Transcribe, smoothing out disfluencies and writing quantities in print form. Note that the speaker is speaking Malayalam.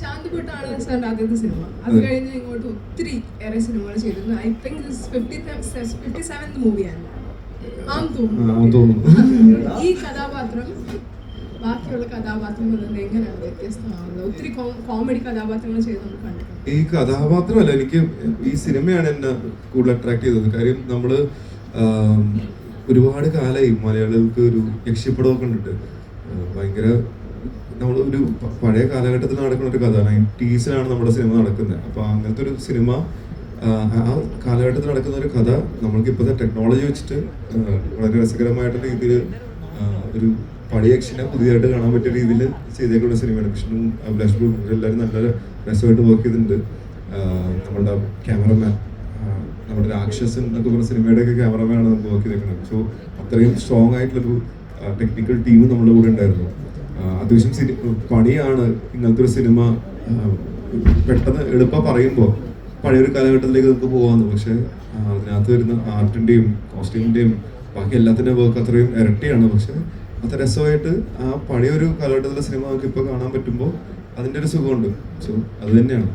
ശാന്തിപുട്ടാണ് സാറിന്റെ ആദ്യത്തെ സിനിമ. അത് കഴിഞ്ഞ് ഇങ്ങോട്ട് ഒത്തിരി ഏറെ സിനിമകൾ ചെയ്തിരുന്നു. ഐ തിങ്ക് 57th മൂവിയാണ് തോന്നുന്നു. ഈ കഥാപാത്രം ബാക്കിയുള്ള കഥാപാത്രങ്ങളിൽ നിന്ന് എങ്ങനെയാണ് വ്യത്യസ്തമാകുന്നത്? ഒത്തിരി കോമഡി കഥാപാത്രങ്ങൾ ചെയ്ത് നമുക്ക് കണ്ടിട്ടുണ്ട്. ഈ കഥാപാത്രമല്ല, എനിക്ക് ഈ സിനിമയാണ് എന്നെ കൂടുതൽ അട്രാക്ട് ചെയ്തത്. കാര്യം നമ്മള് ഒരുപാട് കാലമായി മലയാളികൾക്ക് ഒരു യക്ഷിപ്പടമൊക്കെ കണ്ടിട്ട് ഭയങ്കര നമ്മൾ ഒരു പഴയ കാലഘട്ടത്തിൽ നടക്കുന്ന ഒരു കഥ. 90s നമ്മുടെ സിനിമ നടക്കുന്നത്. അപ്പോൾ അങ്ങനത്തെ ഒരു സിനിമ, ആ കാലഘട്ടത്തിൽ നടക്കുന്ന ഒരു കഥ നമ്മൾക്ക് ഇപ്പോഴത്തെ ടെക്നോളജി വെച്ചിട്ട് വളരെ രസകരമായിട്ടുള്ള രീതിയിൽ ഒരു പഴയ യക്ഷിനെ പുതിയതായിട്ട് കാണാൻ പറ്റിയ രീതിയിൽ ചെയ്തേക്കുന്ന സിനിമയാണ്. വിഷ്ണു, അഭിലാഷ്, എല്ലാവരും നല്ല രസമായിട്ട് വർക്ക് ചെയ്തിട്ടുണ്ട്. നമ്മളുടെ ക്യാമറമാൻ, നമ്മുടെ രാക്ഷസൻ എന്നൊക്കെ പറഞ്ഞ സിനിമയുടെയൊക്കെ ക്യാമറമാനാണ് നമുക്ക് വർക്ക് ചെയ്തേക്കുന്നത്. സോ അത്രയും സ്ട്രോങ് ആയിട്ടുള്ളൊരു ടെക്നിക്കൽ ടീം നമ്മുടെ കൂടെ ഉണ്ടായിരുന്നു. അത്യാവശ്യം പണിയാണ് ഇങ്ങനത്തെ ഒരു സിനിമ. പെട്ടെന്ന് എളുപ്പം പറയുമ്പോൾ പഴയൊരു കാലഘട്ടത്തിലേക്ക് നമുക്ക് പോകാമെന്ന്, പക്ഷെ അതിനകത്ത് വരുന്ന ആർട്ടിൻ്റെയും കോസ്റ്റ്യൂമിൻ്റെയും ബാക്കി എല്ലാത്തിൻ്റെയും വർക്ക് അത്രയും ഇരട്ടിയാണ്. പക്ഷെ അത് രസമായിട്ട് ആ പഴയൊരു കാലഘട്ടത്തിലെ സിനിമ നമുക്ക് ഇപ്പോൾ കാണാൻ പറ്റുമ്പോൾ അതിൻ്റെ ഒരു സുഖമുണ്ട്. സോ അത് തന്നെയാണ്.